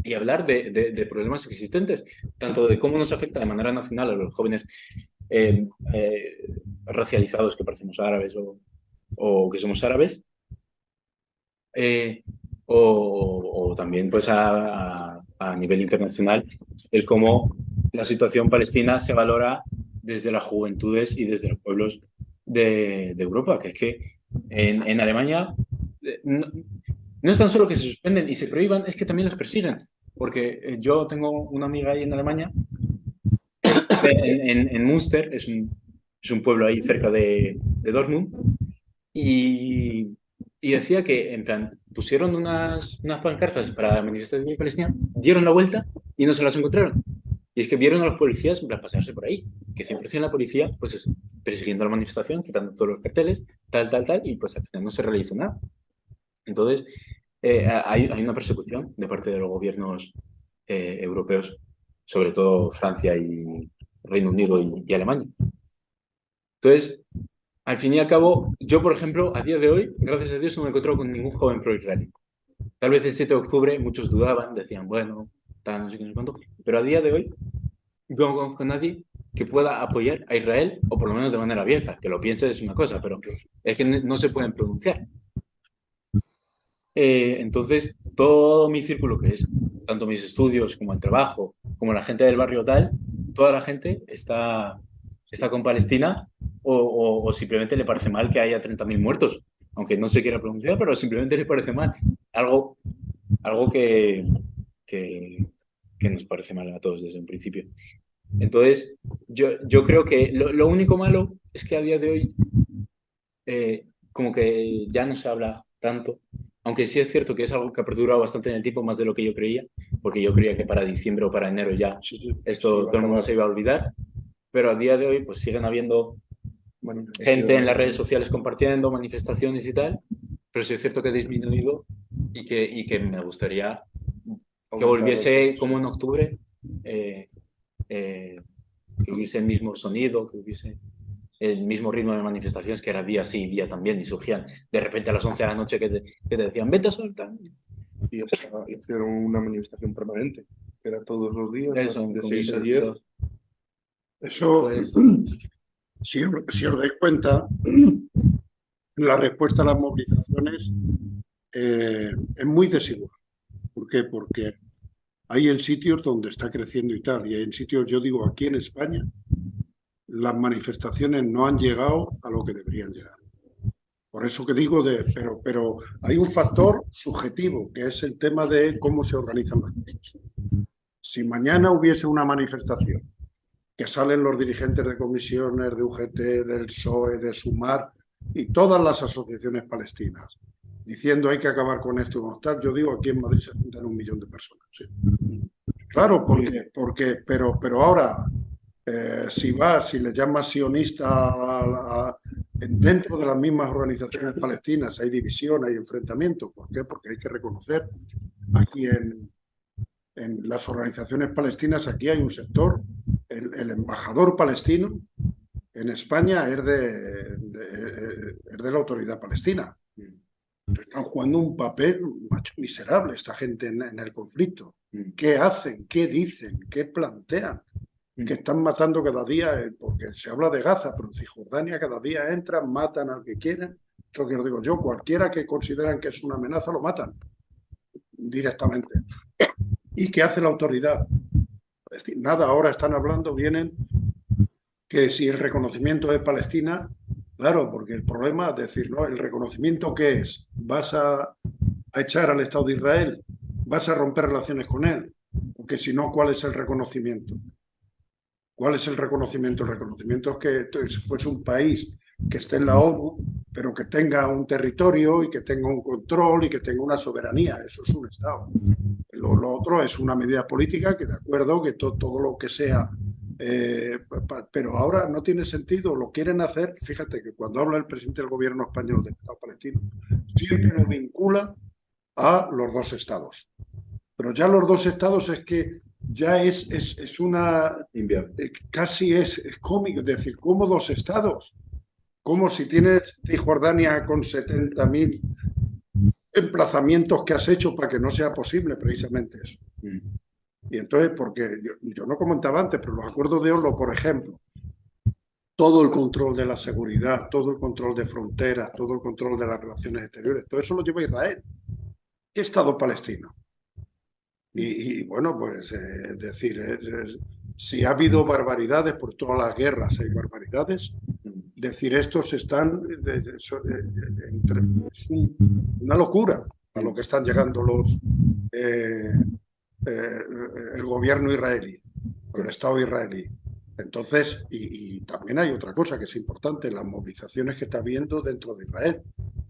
y hablar de problemas existentes, tanto de cómo nos afecta de manera nacional a los jóvenes eh, racializados que parecemos árabes o que somos árabes, eh, o también pues a nivel internacional, el cómo la situación palestina se valora desde las juventudes y desde los pueblos de Europa, que es que en Alemania no es tan solo que se suspenden y se prohíban, es que también los persiguen. Porque yo tengo una amiga ahí en Alemania, en Münster, es un pueblo ahí cerca de Dortmund, y, y decía que, en plan, pusieron unas pancartas para la manifestación de Palestina, dieron la vuelta y no se las encontraron. Y es que vieron a los policías en plan, pasearse por ahí, que 100% la policía, pues eso, persiguiendo la manifestación, quitando todos los carteles, tal, y pues al final no se realizó nada. Entonces, hay una persecución de parte de los gobiernos europeos, sobre todo Francia y Reino Unido y Alemania. Entonces, al fin y al cabo, yo, por ejemplo, a día de hoy, gracias a Dios, no me he encontrado con ningún joven pro-israelí. Tal vez el 7 de octubre muchos dudaban, decían, bueno, tal, no sé qué, no sé cuánto, pero a día de hoy yo no conozco a nadie que pueda apoyar a Israel, o por lo menos de manera abierta. Que lo piense es una cosa, pero es que no se pueden pronunciar. Entonces, todo mi círculo, que es tanto mis estudios como el trabajo, como la gente del barrio tal, toda la gente está con Palestina o simplemente le parece mal que haya 30.000 muertos, aunque no se quiera pronunciar, pero simplemente le parece mal. Algo, algo que, que nos parece mal a todos desde un principio. Entonces, yo creo que lo único malo es que a día de hoy como que ya no se habla tanto, aunque sí es cierto que es algo que ha perdurado bastante en el tiempo, más de lo que yo creía, porque yo creía que para diciembre o para enero ya esto todo el mundo se iba a olvidar, pero a día de hoy pues siguen habiendo gente en las redes sociales compartiendo manifestaciones y tal, pero sí es cierto que ha disminuido y que me gustaría que volviese como en octubre, que hubiese el mismo sonido, que hubiese el mismo ritmo de manifestaciones, que era día sí, día también, y surgían de repente a las 11 de la noche que te decían, vete a soltar. Y hicieron una manifestación permanente, que era todos los días, Eso, de con 6 a gritos y 10. todo. Eso, Pues, si os dais cuenta, la respuesta a las movilizaciones es muy desigual. ¿Por qué? Porque hay en sitios donde está creciendo y tal, y hay en sitios, yo digo, aquí en España, las manifestaciones no han llegado a lo que deberían llegar. Por eso que digo, pero hay un factor subjetivo, que es el tema de cómo se organizan las cosas. Si mañana hubiese una manifestación, que salen los dirigentes de comisiones, de UGT, del PSOE, de SUMAR y todas las asociaciones palestinas, diciendo hay que acabar con esto y con tal, yo digo, aquí en Madrid se juntan 1 millón de personas. Sí. Claro, pero ahora, si le llamas sionista dentro de las mismas organizaciones palestinas hay división, hay enfrentamiento. ¿Por qué? Porque hay que reconocer aquí en las organizaciones palestinas, aquí hay un sector, el embajador palestino en España es de la autoridad palestina. Están jugando un papel miserable esta gente en el conflicto. ¿Qué hacen? ¿Qué dicen? ¿Qué plantean? Que están matando cada día, porque se habla de Gaza, pero en Cisjordania cada día entran, matan al que quieren. Eso que os digo yo, cualquiera que consideran que es una amenaza lo matan directamente. ¿Y qué hace la autoridad? Es decir, nada, ahora están hablando, vienen, que si el reconocimiento de Palestina, claro, porque el problema es decir, ¿no? ¿El reconocimiento qué es? ¿Vas a echar al Estado de Israel? vas a romper relaciones con él, porque si no, ¿cuál es el reconocimiento? ¿Cuál es el reconocimiento? El reconocimiento es que fuese un país que esté en la ONU, pero que tenga un territorio y que tenga un control y que tenga una soberanía. Eso es un Estado. Lo otro es una medida política que, de acuerdo, que todo lo que sea, pero ahora no tiene sentido, lo quieren hacer. Fíjate que cuando habla el presidente del gobierno español del Estado palestino, siempre lo vincula a los dos Estados. Pero ya los dos Estados es que ya es una... casi es cómico, es decir, ¿cómo dos Estados? Como si tienes Cisjordania con 70.000 emplazamientos que has hecho para que no sea posible precisamente eso. Y entonces, porque yo no comentaba antes, pero los acuerdos de Oslo, por ejemplo, todo el control de la seguridad, todo el control de fronteras, todo el control de las relaciones exteriores, todo eso lo lleva Israel. ¿Qué Estado palestino? Y bueno, pues decir, si ha habido barbaridades por todas las guerras, hay barbaridades, decir estos están, es una locura a lo que están llegando el gobierno israelí, el Estado israelí. Entonces, y también hay otra cosa que es importante, las movilizaciones que está habiendo dentro de Israel.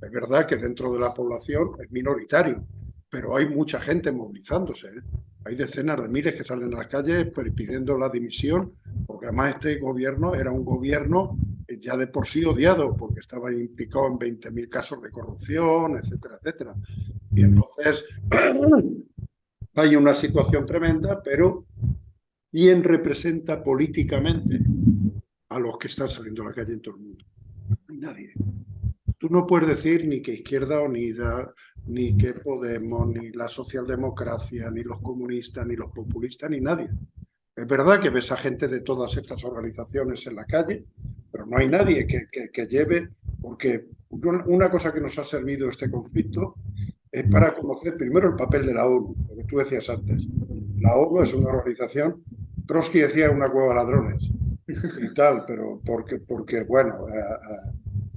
Es verdad que dentro de la población es minoritario, pero hay mucha gente movilizándose, ¿eh? Hay decenas de miles que salen a las calles pidiendo la dimisión, porque además este gobierno era un gobierno ya de por sí odiado, porque estaba implicado en 20.000 casos de corrupción, etcétera, etcétera. Y entonces hay una situación tremenda, pero ¿quién representa políticamente a los que están saliendo a la calle en todo el mundo? No hay nadie. Tú no puedes decir ni que Izquierda Unida, ni que Podemos, ni la socialdemocracia, ni los comunistas, ni los populistas, ni nadie. Es verdad que ves a gente de todas estas organizaciones en la calle, pero no hay nadie que lleve, porque una cosa que nos ha servido este conflicto es para conocer primero el papel de la ONU, lo que tú decías antes. La ONU es una organización, Trotsky decía una cueva de ladrones y tal, pero porque bueno,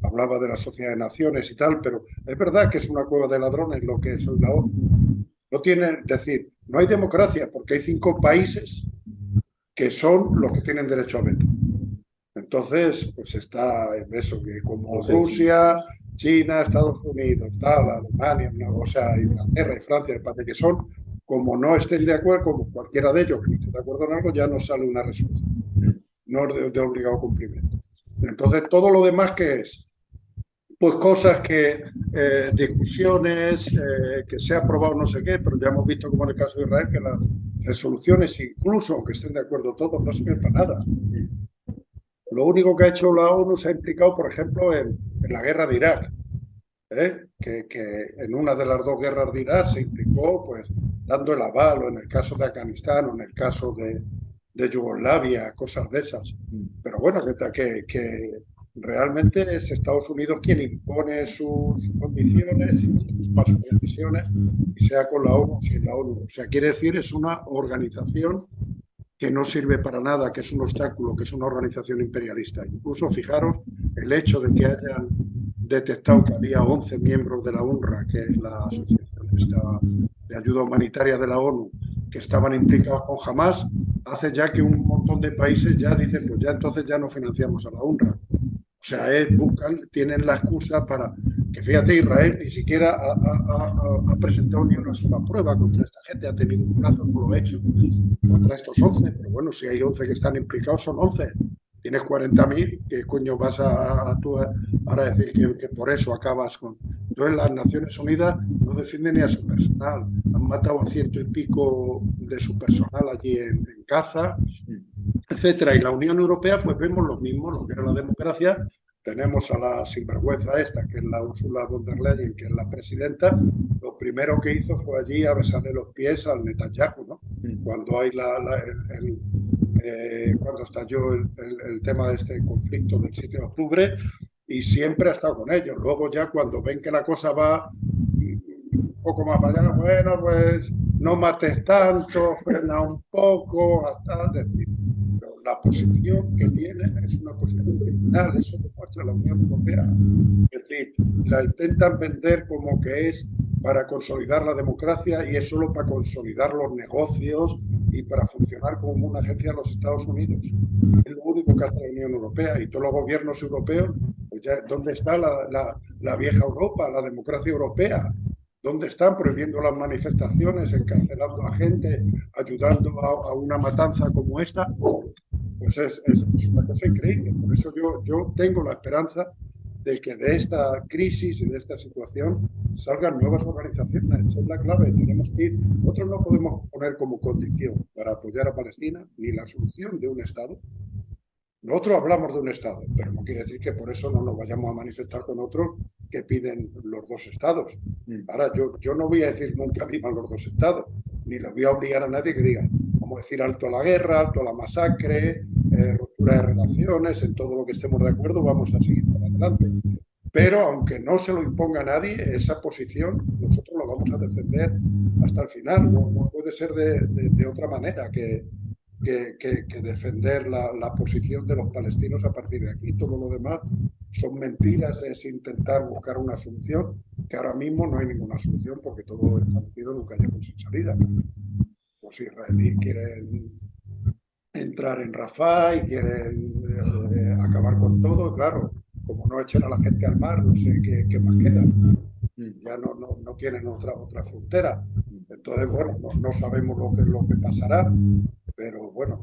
hablaba de la Sociedad de Naciones y tal, pero es verdad que es una cueva de ladrones lo que es la ONU. No tiene, es decir, no hay democracia porque hay 5 países que son los que tienen derecho a veto. Entonces, pues está eso, que como Rusia, China, Estados Unidos, tal, Alemania, no, o sea, Inglaterra y Francia, me parece que son, como no estén de acuerdo, como cualquiera de ellos que no esté de acuerdo en algo, ya no sale una resolución, no es de obligado cumplimiento. Entonces, todo lo demás, ¿qué es? Pues cosas que, discusiones, que se ha aprobado no sé qué, pero ya hemos visto como en el caso de Israel que las resoluciones, incluso aunque estén de acuerdo todos, no sirven para nada. Lo único que ha hecho la ONU se ha implicado, por ejemplo, en la guerra de Irak, que en una de las 2 guerras de Irak se implicó, pues, dando el aval, o en el caso de Afganistán, o en el caso de Yugoslavia, cosas de esas. Pero bueno, que realmente es Estados Unidos quien impone sus condiciones y sus decisiones, y sea con la ONU o sin la ONU. O sea, quiere decir, es una organización que no sirve para nada, que es un obstáculo, que es una organización imperialista. Incluso, fijaros, el hecho de que hayan detectado que había 11 miembros de la UNRWA, que es la asociación de ayuda humanitaria de la ONU, que estaban implicados con Hamas, hace ya que un montón de países ya dicen, pues ya entonces ya no financiamos a la UNRWA. O sea, tienen la excusa para que, fíjate, Israel ni siquiera ha presentado ni una sola prueba contra esta gente, ha tenido un plazo, no lo ha hecho, contra estos 11, pero bueno, si hay 11 que están implicados, son 11. Tienes 40.000, ¿qué coño vas tú ahora decir que por eso acabas con...? Entonces las Naciones Unidas no defienden ni a su personal, han matado a 100 y pico de su personal allí en Gaza, etcétera. Y la Unión Europea, pues vemos lo mismo, lo que era la democracia. Tenemos a la sinvergüenza esta, que es la Ursula von der Leyen, que es la presidenta. Lo primero que hizo fue allí a besarle los pies al Netanyahu, ¿no? Cuando hay cuando estalló el tema de este conflicto del 7 de octubre, y siempre ha estado con ellos. Luego ya cuando ven que la cosa va un poco más para allá, bueno, pues no mates tanto, frena un poco, hasta decir. La posición que tiene es una posición criminal, eso demuestra la Unión Europea. Es decir, la intentan vender como que es para consolidar la democracia y es solo para consolidar los negocios y para funcionar como una agencia de los Estados Unidos. Es lo único que hace la Unión Europea y todos los gobiernos europeos, pues ya, ¿dónde está la vieja Europa, la democracia europea? ¿Dónde están prohibiendo las manifestaciones, encarcelando a gente, ayudando a una matanza como esta? Pues es una cosa increíble. Por eso yo tengo la esperanza de que de esta crisis y de esta situación salgan nuevas organizaciones. Esa es la clave. Tenemos que ir. Nosotros no podemos poner como condición para apoyar a Palestina ni la solución de un Estado. Nosotros hablamos de un Estado, pero no quiere decir que por eso no nos vayamos a manifestar con otros que piden los dos Estados. Ahora, yo no voy a decir nunca vivan los dos Estados, ni le voy a obligar a nadie que diga, vamos a decir alto a la guerra, alto a la masacre, ruptura de relaciones, en todo lo que estemos de acuerdo vamos a seguir para adelante. Pero aunque no se lo imponga a nadie, esa posición nosotros la vamos a defender hasta el final. No puede ser de otra manera que defender la posición de los palestinos a partir de aquí. Todo lo demás son mentiras, es intentar buscar una solución, que ahora mismo no hay ninguna solución porque todo establecido en un callejón sin salida. Los israelíes quieren entrar en Rafah y quieren acabar con todo, claro, como no echen a la gente al mar, no sé qué más queda. Ya no tienen otra frontera. Entonces, bueno, no sabemos lo que pasará, pero bueno,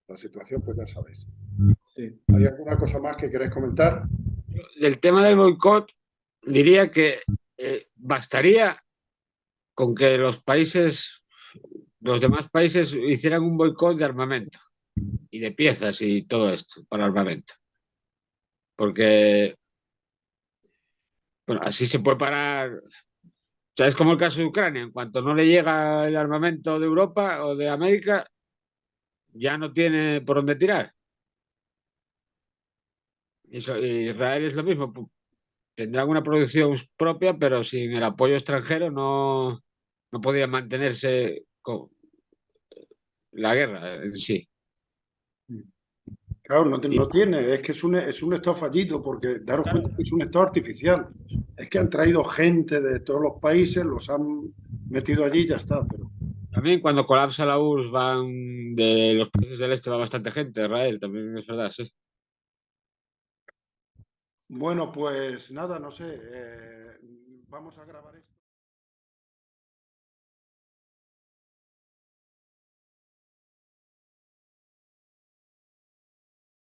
la situación pues ya sabéis. Sí. ¿Hay alguna cosa más que queréis comentar? Del tema del boicot, diría que bastaría con que los demás países hicieran un boicot de armamento y de piezas y todo esto para armamento. Porque, bueno, así se puede parar. O sea, es como el caso de Ucrania. En cuanto no le llega el armamento de Europa o de América, ya no tiene por dónde tirar. Israel es lo mismo. Tendrán una producción propia, pero sin el apoyo extranjero no podría mantenerse con la guerra en sí. Claro, no tiene, es que es un Estado fallido, porque daros cuenta que es un Estado artificial. Es que han traído gente de todos los países, los han metido allí y ya está. Pero También cuando colapsa la URSS van de los países del este va bastante gente, Israel, también es verdad, sí. bueno, pues nada, no sé, vamos a grabar esto.